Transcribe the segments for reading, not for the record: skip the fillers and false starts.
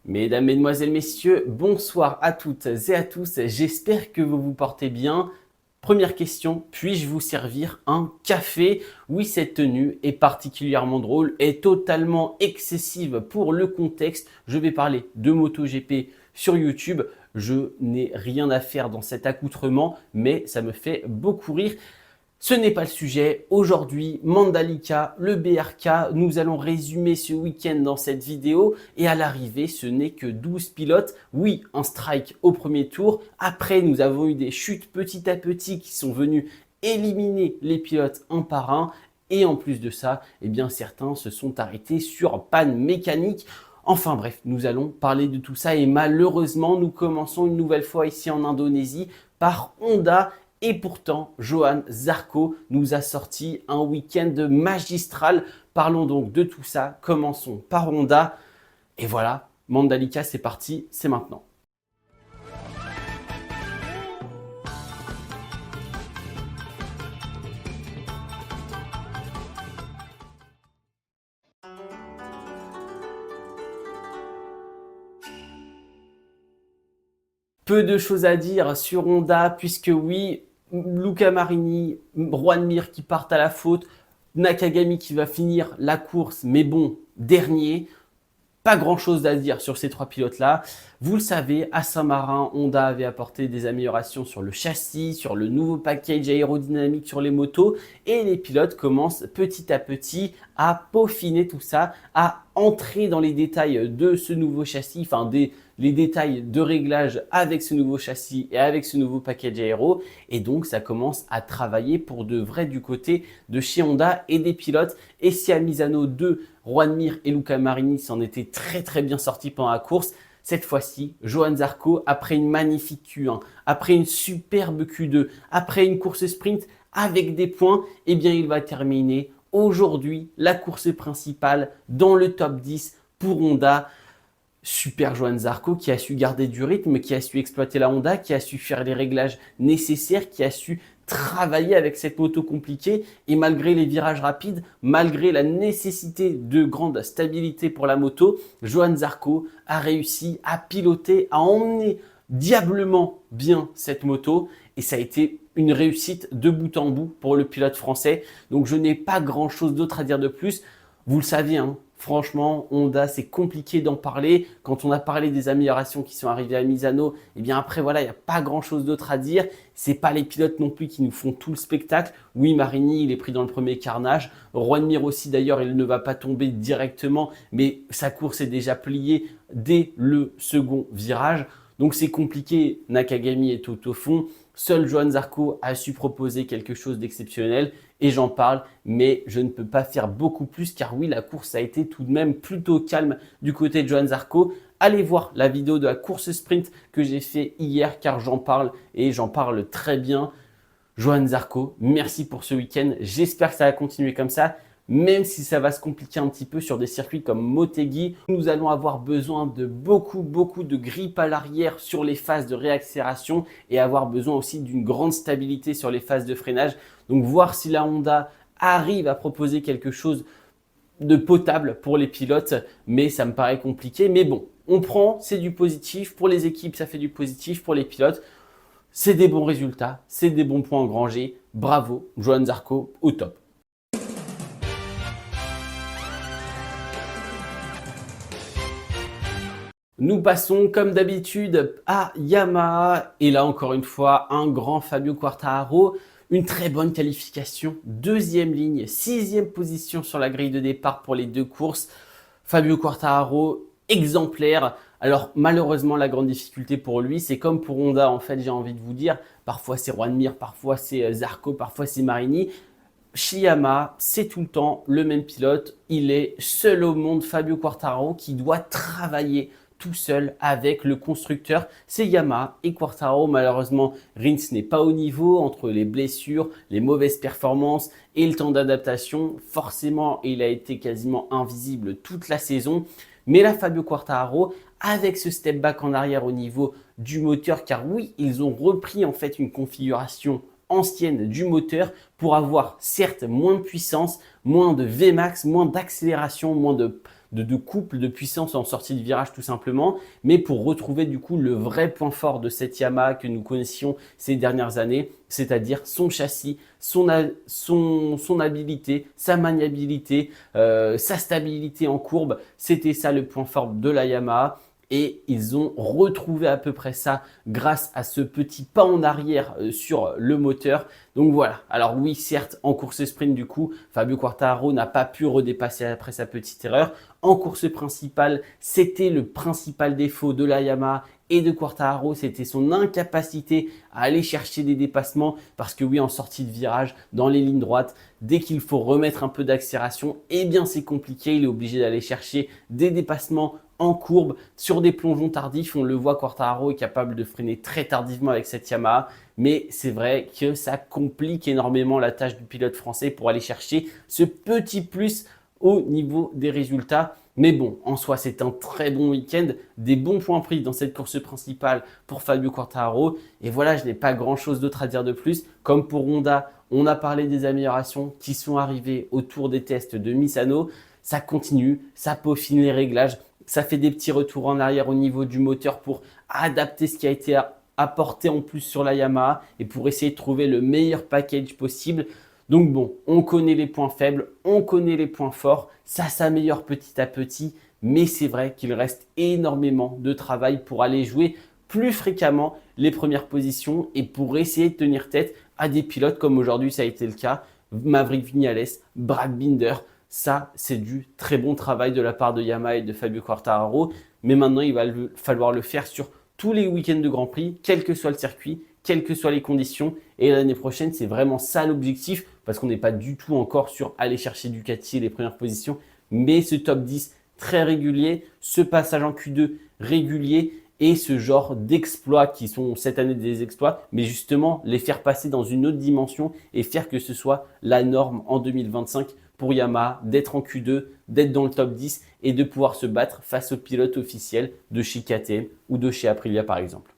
Mesdames, Mesdemoiselles, Messieurs, bonsoir à toutes et à tous. J'espère que vous vous portez bien. Première question, puis-je vous servir un café? Oui, cette tenue est particulièrement drôle et totalement excessive pour le contexte. Je vais parler de MotoGP sur YouTube. Je n'ai rien à faire dans cet accoutrement, mais ça me fait beaucoup rire. Ce n'est pas le sujet. Aujourd'hui, Mandalika, le BRK, nous allons résumer ce week-end dans cette vidéo. Et à l'arrivée, ce n'est que 12 pilotes. Oui, un strike au premier tour. Après, nous avons eu des chutes petit à petit qui sont venus éliminer les pilotes un par un. Et en plus de ça, eh bien, certains se sont arrêtés sur panne mécanique. Enfin bref, nous allons parler de tout ça et malheureusement, nous commençons une nouvelle fois ici en Indonésie par Honda. Et pourtant, Johann Zarco nous a sorti un week-end magistral. Parlons donc de tout ça. Commençons par Honda. Et voilà, Mandalika, c'est parti, c'est maintenant. Peu de choses à dire sur Honda, puisque oui, Luca Marini, Juan Mir qui partent à la faute, Nakagami qui va finir la course, mais bon, dernier. Pas grand chose à dire sur ces trois pilotes-là. Vous le savez, à Saint-Marin, Honda avait apporté des améliorations sur le châssis, sur le nouveau package aérodynamique sur les motos et les pilotes commencent petit à petit à peaufiner tout ça, à entrer dans les détails de ce nouveau châssis, les détails de réglage avec ce nouveau châssis et avec ce nouveau package aéro. Et donc, ça commence à travailler pour de vrai du côté de chez Honda et des pilotes. Et si à Misano 2, Juan Mir et Luca Marini s'en étaient très bien sortis pendant la course, cette fois-ci, Johann Zarco, après une magnifique Q1, après une superbe Q2, après une course sprint avec des points, eh bien, il va terminer aujourd'hui la course principale dans le top 10 pour Honda. Super Johann Zarco qui a su garder du rythme, qui a su exploiter la Honda, qui a su faire les réglages nécessaires, qui a su travailler avec cette moto compliquée et malgré les virages rapides, malgré la nécessité de grande stabilité pour la moto, Johann Zarco a réussi à piloter, à emmener diablement bien cette moto et ça a été une réussite de bout en bout pour le pilote français. Donc je n'ai pas grand chose d'autre à dire de plus. Vous le saviez, hein. Franchement, Honda, c'est compliqué d'en parler. Quand on a parlé des améliorations qui sont arrivées à Misano, eh bien après, voilà, il n'y a pas grand-chose d'autre à dire. Ce n'est pas les pilotes non plus qui nous font tout le spectacle. Oui, Marini, il est pris dans le premier carnage. Juan Mir aussi, d'ailleurs, il ne va pas tomber directement, mais sa course est déjà pliée dès le second virage. Donc c'est compliqué, Nakagami est tout au fond. Seul Johann Zarco a su proposer quelque chose d'exceptionnel et j'en parle, mais je ne peux pas faire beaucoup plus car oui, la course a été tout de même plutôt calme du côté de Johann Zarco. Allez voir la vidéo de la course sprint que j'ai fait hier car j'en parle et j'en parle très bien. Johann Zarco, merci pour ce week-end. J'espère que ça va continuer comme ça. Même si ça va se compliquer un petit peu sur des circuits comme Motegi, nous allons avoir besoin de beaucoup de grippe à l'arrière sur les phases de réaccélération et avoir besoin aussi d'une grande stabilité sur les phases de freinage. Donc voir si la Honda arrive à proposer quelque chose de potable pour les pilotes, mais ça me paraît compliqué. Mais bon, on prend, c'est du positif. Pour les équipes, ça fait du positif. Pour les pilotes, c'est des bons résultats, c'est des bons points engrangés. Bravo, Johann Zarco, au top. Nous passons comme d'habitude à Yamaha et là encore une fois un grand Fabio Quartararo, une très bonne qualification, deuxième ligne, sixième position sur la grille de départ pour les deux courses. Fabio Quartararo exemplaire. Alors malheureusement la grande difficulté pour lui, c'est comme pour Honda en fait, j'ai envie de vous dire, parfois c'est Juan Mir, parfois c'est Zarco, parfois c'est Marini. Chez Yamaha, c'est tout le temps le même pilote, il est seul au monde, Fabio Quartararo, qui doit travailler tout seul avec le constructeur. C'est Yamaha et Quartararo. Malheureusement, Rins n'est pas au niveau entre les blessures, les mauvaises performances et le temps d'adaptation. Forcément, il a été quasiment invisible toute la saison. Mais là, Fabio Quartararo, avec ce step back en arrière au niveau du moteur, car oui, ils ont repris en fait une configuration ancienne du moteur pour avoir certes moins de puissance, moins de Vmax, moins d'accélération, moins de couple de puissance en sortie de virage tout simplement, mais pour retrouver du coup le vrai point fort de cette Yamaha que nous connaissions ces dernières années, c'est-à-dire son châssis, son habileté, sa maniabilité, sa stabilité en courbe. C'était ça le point fort de la Yamaha. Et ils ont retrouvé à peu près ça grâce à ce petit pas en arrière sur le moteur. Donc voilà, alors oui, certes, en course sprint du coup, Fabio Quartararo n'a pas pu redépasser après sa petite erreur. En course principale, c'était le principal défaut de la Yamaha et de Quartararo, c'était son incapacité à aller chercher des dépassements parce que oui, en sortie de virage, dans les lignes droites, dès qu'il faut remettre un peu d'accélération, eh bien c'est compliqué, il est obligé d'aller chercher des dépassements en courbe, sur des plongeons tardifs. On le voit, Quartararo est capable de freiner très tardivement avec cette Yamaha, mais c'est vrai que ça complique énormément la tâche du pilote français pour aller chercher ce petit plus au niveau des résultats. Mais bon, en soi, c'est un très bon week-end, des bons points pris dans cette course principale pour Fabio Quartararo. Et voilà, je n'ai pas grand-chose d'autre à dire de plus. Comme pour Honda, on a parlé des améliorations qui sont arrivées autour des tests de Misano. Ça continue, ça peaufine les réglages. Ça fait des petits retours en arrière au niveau du moteur pour adapter ce qui a été apporté en plus sur la Yamaha et pour essayer de trouver le meilleur package possible. Donc bon, on connaît les points faibles, on connaît les points forts, ça s'améliore petit à petit, mais c'est vrai qu'il reste énormément de travail pour aller jouer plus fréquemment les premières positions et pour essayer de tenir tête à des pilotes comme aujourd'hui ça a été le cas, Maverick Viñales, Brad Binder. Ça, c'est du très bon travail de la part de Yamaha et de Fabio Quartararo. Mais maintenant, il va falloir le faire sur tous les week-ends de Grand Prix, quel que soit le circuit, quelles que soient les conditions. Et l'année prochaine, c'est vraiment ça l'objectif parce qu'on n'est pas du tout encore sur aller chercher Ducati et les premières positions. Mais ce top 10 très régulier, ce passage en Q2 régulier et ce genre d'exploits qui sont cette année des exploits, mais justement les faire passer dans une autre dimension et faire que ce soit la norme en 2025 pour Yamaha, d'être en Q2, d'être dans le top 10 et de pouvoir se battre face aux pilotes officiels de chez KTM ou de chez Aprilia par exemple.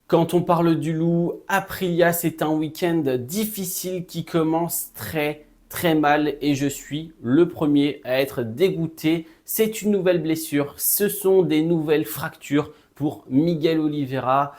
Quand on parle du loup, Aprilia, c'est un week-end difficile qui commence très mal et je suis le premier à être dégoûté. C'est une nouvelle blessure, ce sont des nouvelles fractures pour Miguel Oliveira.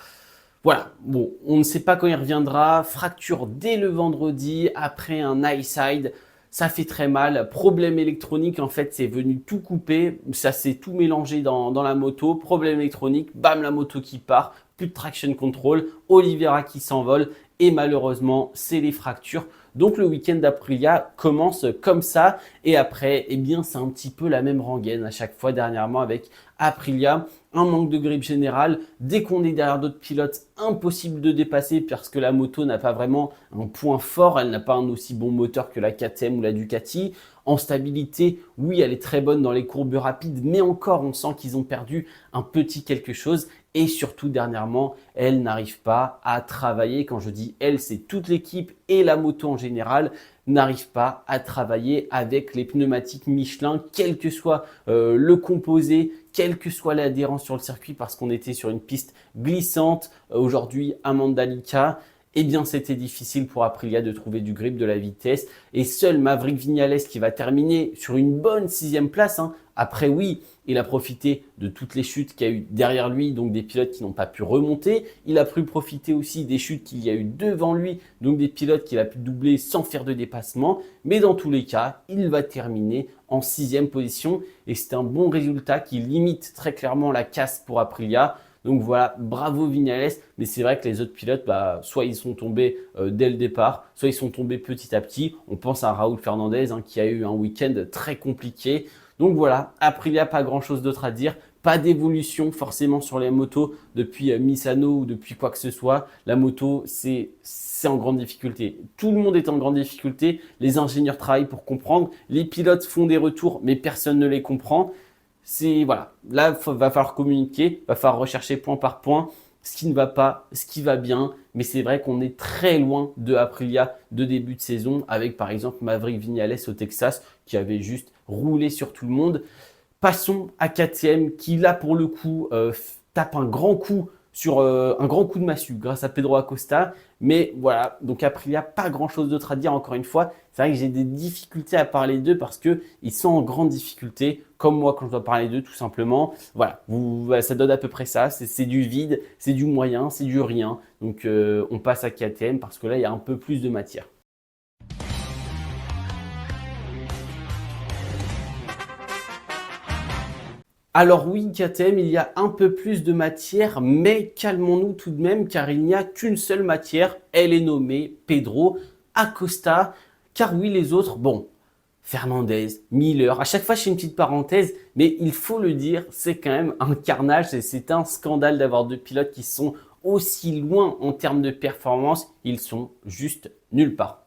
Voilà, bon, on ne sait pas quand il reviendra. Fracture dès le vendredi après un high side. Ça fait très mal. Problème électronique, en fait, c'est venu tout couper. Ça s'est tout mélangé dans la moto. Problème électronique, bam, la moto qui part. Plus de traction control. Oliveira qui s'envole. Et malheureusement, c'est les fractures. Donc, le week-end d'Aprilia commence comme ça. Et après, eh bien, c'est un petit peu la même rengaine à chaque fois dernièrement avec Aprilia. Un manque de grip général. Dès qu'on est derrière d'autres pilotes, impossible de dépasser parce que la moto n'a pas vraiment un point fort. Elle n'a pas un aussi bon moteur que la KTM ou la Ducati. En stabilité, oui, elle est très bonne dans les courbes rapides, mais encore, on sent qu'ils ont perdu un petit quelque chose. Et surtout, dernièrement, elle n'arrive pas à travailler. Quand je dis elle, c'est toute l'équipe et la moto en général n'arrive pas à travailler avec les pneumatiques Michelin, quel que soit le composé, quelle que soit l'adhérence sur le circuit, parce qu'on était sur une piste glissante. Aujourd'hui, à Mandalika, eh bien, c'était difficile pour Aprilia de trouver du grip, de la vitesse. Et seul Maverick Viñales qui va terminer sur une bonne 6e place. Après, oui, il a profité de toutes les chutes qu'il y a eu derrière lui, donc des pilotes qui n'ont pas pu remonter. Il a pu profiter aussi des chutes qu'il y a eu devant lui, donc des pilotes qu'il a pu doubler sans faire de dépassement. Mais dans tous les cas, il va terminer en 6e position. Et c'est un bon résultat qui limite très clairement la casse pour Aprilia. Donc voilà, bravo Viñales, mais c'est vrai que les autres pilotes, soit ils sont tombés dès le départ, soit ils sont tombés petit à petit. On pense à Raúl Fernandez qui a eu un week-end très compliqué. Donc voilà, Aprilia, pas grand-chose d'autre à dire. Pas d'évolution forcément sur les motos depuis Misano ou depuis quoi que ce soit. La moto, c'est en grande difficulté. Tout le monde est en grande difficulté. Les ingénieurs travaillent pour comprendre. Les pilotes font des retours, mais personne ne les comprend. Voilà, là, va falloir communiquer, va falloir rechercher point par point ce qui ne va pas, ce qui va bien. Mais c'est vrai qu'on est très loin de Aprilia de début de saison avec par exemple Maverick Viñales au Texas qui avait juste roulé sur tout le monde. Passons à KTM qui là pour le coup tape un grand coup sur un grand coup de massue grâce à Pedro Acosta. Mais voilà, donc Aprilia, pas grand-chose d'autre à dire encore une fois. C'est vrai que j'ai des difficultés à parler d'eux parce qu'ils sont en grande difficulté, comme moi quand je dois parler d'eux tout simplement. Voilà, voilà, ça donne à peu près ça. C'est du vide, c'est du moyen, c'est du rien. Donc on passe à KTM parce que là, il y a un peu plus de matière. Alors oui, KTM, il y a un peu plus de matière, mais calmons-nous tout de même car il n'y a qu'une seule matière, elle est nommée Pedro Acosta. Car oui, les autres, bon, Fernandez, Miller, à chaque fois je fais une petite parenthèse, mais il faut le dire, c'est quand même un carnage et c'est un scandale d'avoir deux pilotes qui sont aussi loin en termes de performance, ils sont juste nulle part.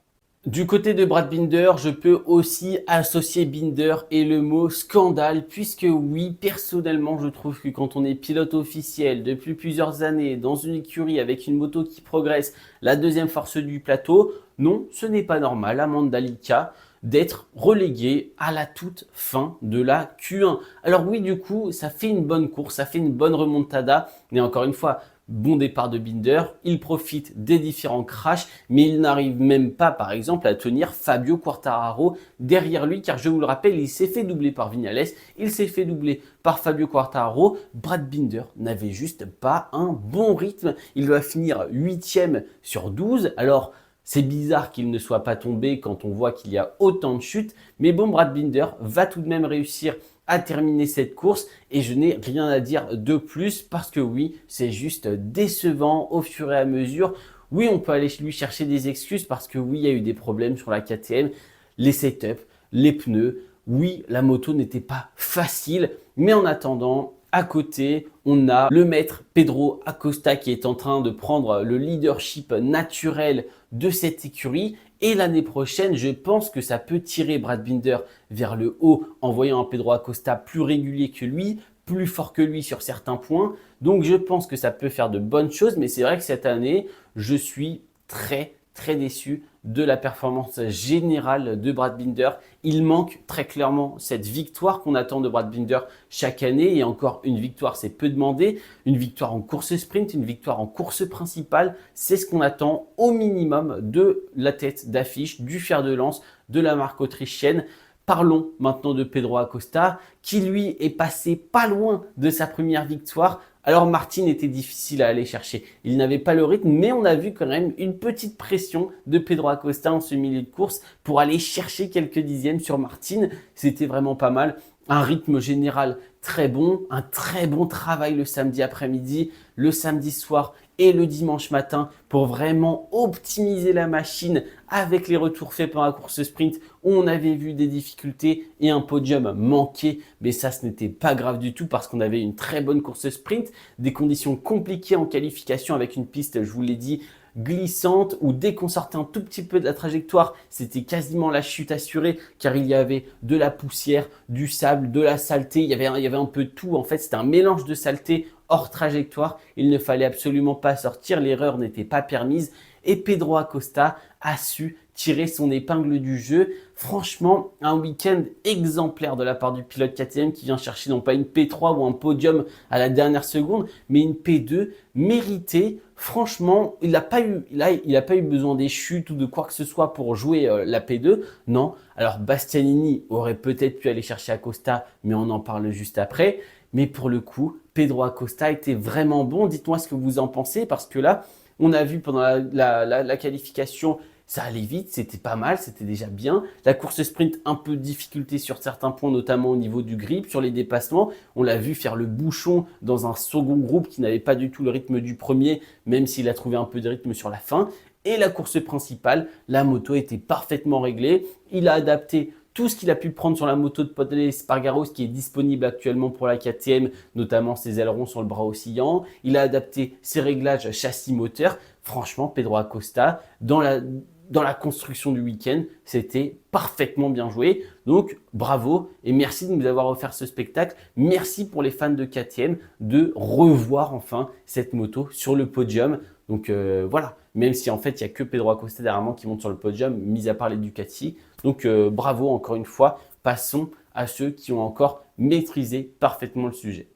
Du côté de Brad Binder, je peux aussi associer Binder et le mot scandale, puisque oui, personnellement, je trouve que quand on est pilote officiel depuis plusieurs années dans une écurie avec une moto qui progresse, la deuxième force du plateau, non, ce n'est pas normal, Amanda Lica, d'être relégué à la toute fin de la Q1. Alors oui, du coup, ça fait une bonne course, ça fait une bonne remontada, mais encore une fois, bon départ de Binder, il profite des différents crashs, mais il n'arrive même pas, par exemple, à tenir Fabio Quartararo derrière lui, car je vous le rappelle, il s'est fait doubler par Viñales, il s'est fait doubler par Fabio Quartararo. Brad Binder n'avait juste pas un bon rythme. Il va finir 8e sur 12. Alors, c'est bizarre qu'il ne soit pas tombé quand on voit qu'il y a autant de chutes, mais bon, Brad Binder va tout de même réussir à terminer cette course et je n'ai rien à dire de plus parce que oui, c'est juste décevant au fur et à mesure. Oui, on peut aller lui chercher des excuses parce que oui, il y a eu des problèmes sur la KTM, les setups, les pneus. Oui, la moto n'était pas facile, mais en attendant, à côté, on a le maître Pedro Acosta qui est en train de prendre le leadership naturel de cette écurie. Et l'année prochaine, je pense que ça peut tirer Brad Binder vers le haut en voyant un Pedro Acosta plus régulier que lui, plus fort que lui sur certains points. Donc je pense que ça peut faire de bonnes choses, mais c'est vrai que cette année, je suis très déçu de la performance générale de Brad Binder. Il manque très clairement cette victoire qu'on attend de Brad Binder chaque année. Et encore une victoire, c'est peu demandé. Une victoire en course sprint, une victoire en course principale, c'est ce qu'on attend au minimum de la tête d'affiche, du fer de lance de la marque autrichienne. Parlons maintenant de Pedro Acosta, qui lui est passé pas loin de sa première victoire. Alors Martin était difficile à aller chercher, il n'avait pas le rythme, mais on a vu quand même une petite pression de Pedro Acosta en ce milieu de course pour aller chercher quelques dixièmes sur Martin. C'était vraiment pas mal, un rythme général très bon, un très bon travail le samedi après-midi, le samedi soir et le dimanche matin pour vraiment optimiser la machine avec les retours faits pendant la course sprint où on avait vu des difficultés et un podium manqué. Mais ça, ce n'était pas grave du tout parce qu'on avait une très bonne course sprint, des conditions compliquées en qualification avec une piste, je vous l'ai dit, glissante où dès qu'on sortait un tout petit peu de la trajectoire, c'était quasiment la chute assurée car il y avait de la poussière, du sable, de la saleté, il y avait un peu de tout. En fait, c'était un mélange de saleté hors trajectoire. Il ne fallait absolument pas sortir, l'erreur n'était pas permise et Pedro Acosta a su tirer son épingle du jeu. Franchement, un week-end exemplaire de la part du pilote KTM qui vient chercher non pas une P3 ou un podium à la dernière seconde, mais une P2 méritée. Franchement, il n'a pas eu besoin des chutes ou de quoi que ce soit pour jouer la P2. Non. Alors Bastianini aurait peut-être pu aller chercher Acosta, mais on en parle juste après. Mais pour le coup, Pedro Acosta était vraiment bon. Dites-moi ce que vous en pensez parce que là, on a vu pendant la qualification, ça allait vite, c'était pas mal, c'était déjà bien. La course sprint, un peu de difficulté sur certains points, notamment au niveau du grip, sur les dépassements. On l'a vu faire le bouchon dans un second groupe qui n'avait pas du tout le rythme du premier, même s'il a trouvé un peu de rythme sur la fin. Et la course principale, la moto était parfaitement réglée. Il a adapté tout ce qu'il a pu prendre sur la moto de Paul Espargaro, qui est disponible actuellement pour la KTM, notamment ses ailerons sur le bras oscillant. Il a adapté ses réglages châssis moteur. Franchement, Pedro Acosta, dans la construction du week-end, c'était parfaitement bien joué. Donc, bravo et merci de nous avoir offert ce spectacle. Merci pour les fans de KTM de revoir enfin cette moto sur le podium. Donc voilà, même si en fait, il n'y a que Pedro Acosta derrière moi qui monte sur le podium, mis à part les Ducati. Donc bravo encore une fois. Passons à ceux qui ont encore maîtrisé parfaitement le sujet.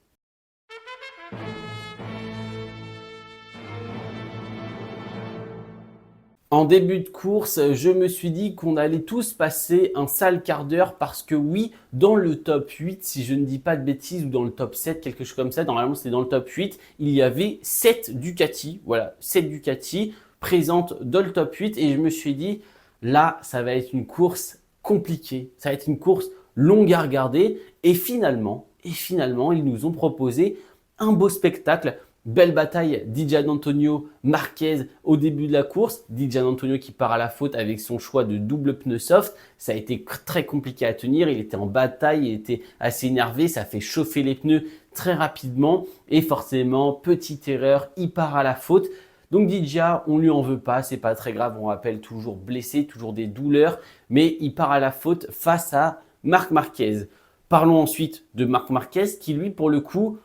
En début de course, je me suis dit qu'on allait tous passer un sale quart d'heure parce que oui, dans le top 8, si je ne dis pas de bêtises, ou dans le top 7, quelque chose comme ça, normalement c'était dans le top 8, il y avait 7 Ducati, voilà, 7 Ducati présentes dans le top 8 et je me suis dit, là, ça va être une course compliquée, ça va être une course longue à regarder et finalement, ils nous ont proposé un beau spectacle. Belle bataille d'Ijan Antonio Marquez au début de la course. D'Ijan Antonio qui part à la faute avec son choix de double pneu soft. Ça a été très compliqué à tenir. Il était en bataille, il était assez énervé. Ça fait chauffer les pneus très rapidement. Et forcément, petite erreur, il part à la faute. Donc Didja, on lui en veut pas, c'est pas très grave. On rappelle toujours blessé, toujours des douleurs. Mais il part à la faute face à Marc Marquez. Parlons ensuite de Marc Marquez qui lui, pour le coup,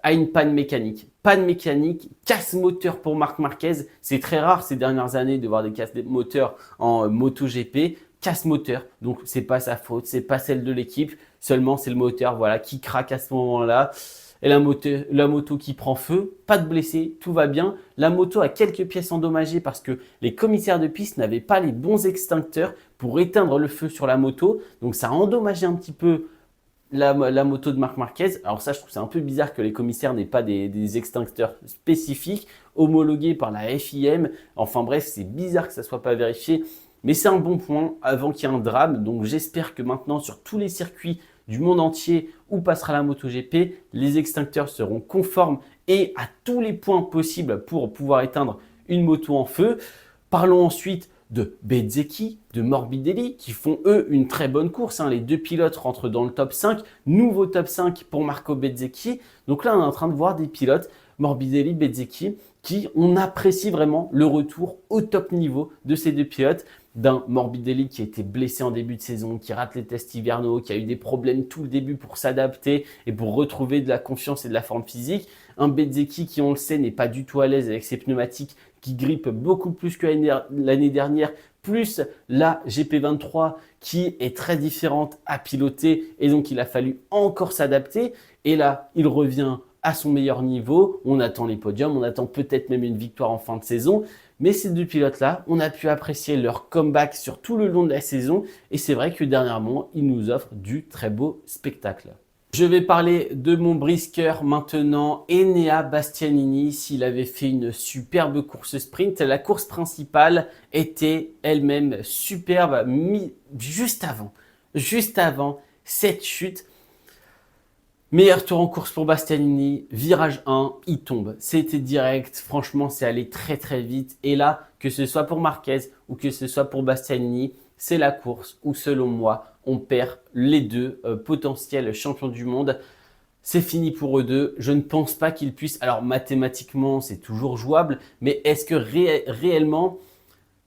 a une panne mécanique. Panne mécanique, casse moteur pour Marc Marquez. C'est très rare ces dernières années de voir des casses moteurs en MotoGP. Casse moteur, donc c'est pas sa faute, c'est pas celle de l'équipe. Seulement c'est le moteur, voilà, qui craque à ce moment-là. Et la moto qui prend feu, pas de blessés, tout va bien. La moto a quelques pièces endommagées parce que les commissaires de piste n'avaient pas les bons extincteurs pour éteindre le feu sur la moto. Donc ça a endommagé un petit peu la moto de Marc Marquez. Alors ça, je trouve c'est un peu bizarre que les commissaires n'aient pas des extincteurs spécifiques homologués par la FIM. Enfin bref, c'est bizarre que ça ne soit pas vérifié. Mais c'est un bon point avant qu'il y ait un drame. Donc j'espère que maintenant, sur tous les circuits du monde entier où passera la MotoGP, les extincteurs seront conformes et à tous les points possibles pour pouvoir éteindre une moto en feu. Parlons ensuite de Bezzecchi, de Morbidelli, qui font eux une très bonne course. Les deux pilotes rentrent dans le top 5. Nouveau top 5 pour Marco Bezzecchi. Donc là, on est en train de voir des pilotes, Morbidelli, Bezzecchi, qui on apprécie vraiment le retour au top niveau de ces deux pilotes. D'un Morbidelli qui a été blessé en début de saison, qui rate les tests hivernaux, qui a eu des problèmes tout le début pour s'adapter et pour retrouver de la confiance et de la forme physique. Un Bezzecchi qui, on le sait, n'est pas du tout à l'aise avec ses pneumatiques qui grippe beaucoup plus que l'année dernière, plus la GP23 qui est très différente à piloter et donc il a fallu encore s'adapter. Et là, il revient à son meilleur niveau. On attend les podiums, on attend peut-être même une victoire en fin de saison. Mais ces deux pilotes-là, on a pu apprécier leur comeback sur tout le long de la saison. Et c'est vrai que dernièrement, ils nous offrent du très beau spectacle. Je vais parler de mon brisqueur maintenant, Enea Bastianini. S'il avait fait une superbe course sprint, la course principale était elle-même superbe, juste avant cette chute. Meilleur tour en course pour Bastianini, virage 1, il tombe. C'était direct, franchement c'est allé très très vite. Et là, que ce soit pour Marquez ou que ce soit pour Bastianini, c'est la course où selon moi, on perd les deux potentiels champions du monde. C'est fini pour eux deux. Je ne pense pas qu'ils puissent. Alors mathématiquement, c'est toujours jouable, mais est-ce que réellement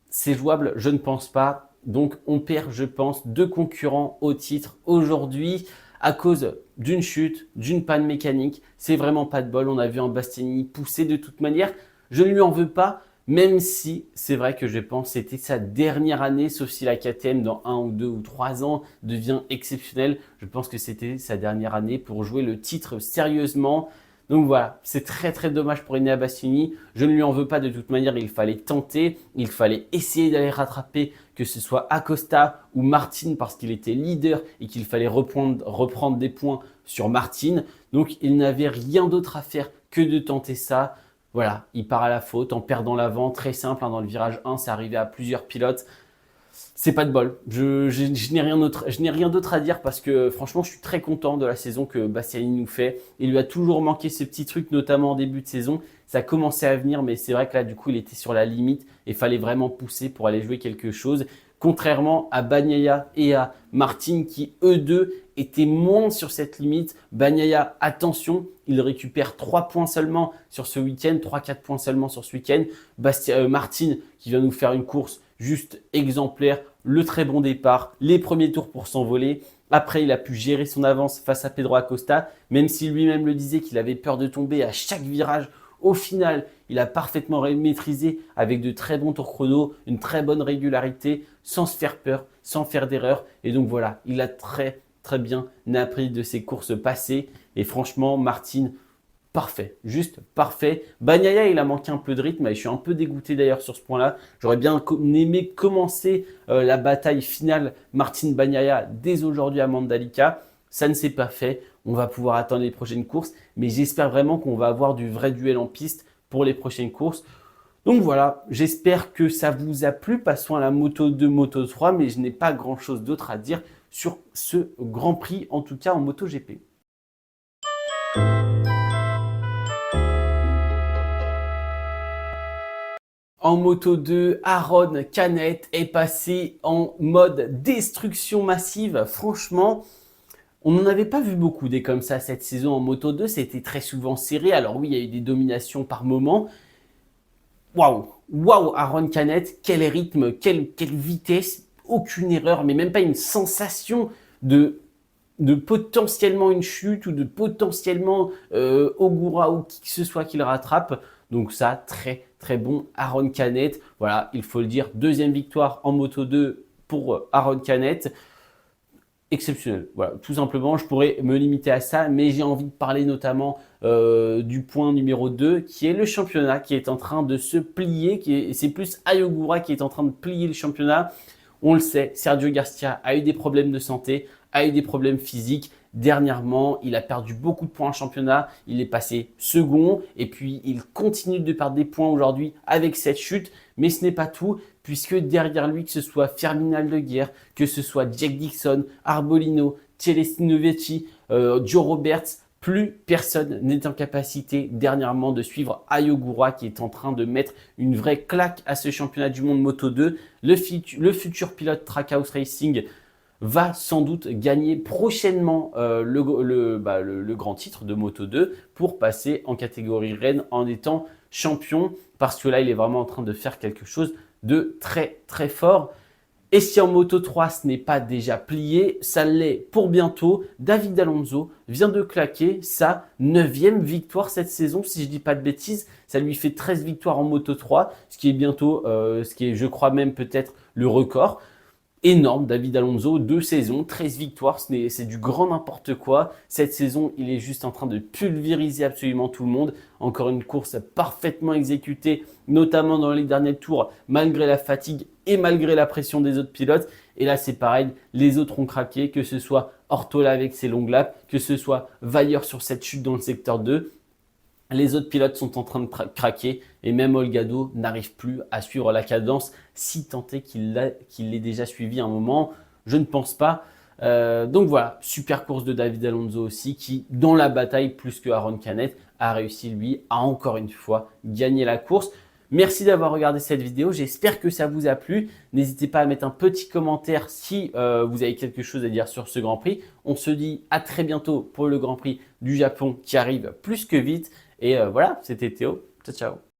c'est jouable? Je ne pense pas. Donc on perd, je pense, deux concurrents au titre aujourd'hui à cause d'une chute, d'une panne mécanique. C'est vraiment pas de bol. On a vu un Bastianini pousser de toute manière. Je ne lui en veux pas. Même si c'est vrai que je pense que c'était sa dernière année, sauf si la KTM dans 1 ou 2 ou 3 ans devient exceptionnelle. Je pense que c'était sa dernière année pour jouer le titre sérieusement. Donc voilà, c'est très très dommage pour Enea Bastianini. Je ne lui en veux pas de toute manière, il fallait tenter, il fallait essayer d'aller rattraper, que ce soit Acosta ou Martin parce qu'il était leader et qu'il fallait reprendre des points sur Martin. Donc il n'avait rien d'autre à faire que de tenter ça. Voilà, il part à la faute en perdant l'avant, très simple. Dans le virage 1, c'est arrivé à plusieurs pilotes. C'est pas de bol. Je n'ai rien d'autre à dire parce que franchement, je suis très content de la saison que Bastianini nous fait. Il lui a toujours manqué ces petits trucs, notamment en début de saison. Ça commençait à venir, mais c'est vrai que là, du coup, il était sur la limite et il fallait vraiment pousser pour aller jouer quelque chose. Contrairement à Bagnaia et à Martin qui, eux deux, étaient moins sur cette limite. Bagnaia, attention, il récupère 3 points seulement sur ce week-end, 3-4 points seulement sur ce week-end. Martin qui vient nous faire une course juste exemplaire, le très bon départ, les premiers tours pour s'envoler. Après, il a pu gérer son avance face à Pedro Acosta, même si lui-même le disait qu'il avait peur de tomber à chaque virage. Au final, il a parfaitement maîtrisé avec de très bons tours chrono, une très bonne régularité, sans se faire peur, sans faire d'erreur. Et donc voilà, il a très bien appris de ses courses passées. Et franchement, Martin, parfait, juste parfait. Bagnaia, il a manqué un peu de rythme et je suis un peu dégoûté d'ailleurs sur ce point-là. J'aurais bien aimé commencer la bataille finale Martin Bagnaia dès aujourd'hui à Mandalika. Ça ne s'est pas fait. On va pouvoir attendre les prochaines courses, mais j'espère vraiment qu'on va avoir du vrai duel en piste pour les prochaines courses. Donc voilà, j'espère que ça vous a plu. Passons à la Moto 2, Moto 3, mais je n'ai pas grand-chose d'autre à dire sur ce Grand Prix, en tout cas en MotoGP. En Moto 2, Aaron Canet est passé en mode destruction massive. Franchement, on n'en avait pas vu beaucoup des comme ça cette saison en Moto 2. C'était très souvent serré. Alors oui, il y a eu des dominations par moment. Waouh, waouh, Aaron Canet, quel rythme, quelle vitesse, aucune erreur, mais même pas une sensation de potentiellement une chute ou de potentiellement Ogura ou qui que ce soit qui le rattrape. Donc ça, très très bon Aaron Canet. Voilà, il faut le dire, deuxième victoire en Moto 2 pour Aaron Canet. Exceptionnel. Voilà, tout simplement, je pourrais me limiter à ça, mais j'ai envie de parler notamment du point numéro 2, qui est le championnat qui est en train de se plier. C'est plus Ayogura qui est en train de plier le championnat. On le sait, Sergio Garcia a eu des problèmes de santé, a eu des problèmes physiques. Dernièrement, il a perdu beaucoup de points en championnat. Il est passé second et puis il continue de perdre des points aujourd'hui avec cette chute. Mais ce n'est pas tout, puisque derrière lui, que ce soit Fermin Aldeguer, que ce soit Jack Dixon, Arbolino, Celestino Vecchi, Joe Roberts, plus personne n'est en capacité dernièrement de suivre Ayogura qui est en train de mettre une vraie claque à ce championnat du monde Moto 2. Le futur pilote Trackhouse Racing va sans doute gagner prochainement le grand titre de Moto 2 pour passer en catégorie reine en étant champion, parce que là il est vraiment en train de faire quelque chose de très très fort. Et si en Moto 3 ce n'est pas déjà plié, ça l'est pour bientôt. David Alonso vient de claquer sa 9e victoire cette saison, si je ne dis pas de bêtises. Ça lui fait 13 victoires en Moto 3, ce qui est bientôt, ce qui est je crois même peut-être le record. Énorme, David Alonso, 2 saisons, 13 victoires, c'est du grand n'importe quoi. Cette saison, il est juste en train de pulvériser absolument tout le monde. Encore une course parfaitement exécutée, notamment dans les derniers tours, malgré la fatigue et malgré la pression des autres pilotes. Et là, c'est pareil, les autres ont craqué, que ce soit Ortola avec ses longues laps, que ce soit Vailleur sur cette chute dans le secteur 2. Les autres pilotes sont en train de craquer et même Olgado n'arrive plus à suivre la cadence, si tant est qu'il l'ait déjà suivi un moment. Je ne pense pas. Donc voilà, super course de David Alonso aussi qui, dans la bataille plus que Aaron Canet, a réussi lui à encore une fois gagner la course. Merci d'avoir regardé cette vidéo, j'espère que ça vous a plu. N'hésitez pas à mettre un petit commentaire si vous avez quelque chose à dire sur ce Grand Prix. On se dit à très bientôt pour le Grand Prix du Japon qui arrive plus que vite. Et voilà, c'était Théo. Ciao, ciao.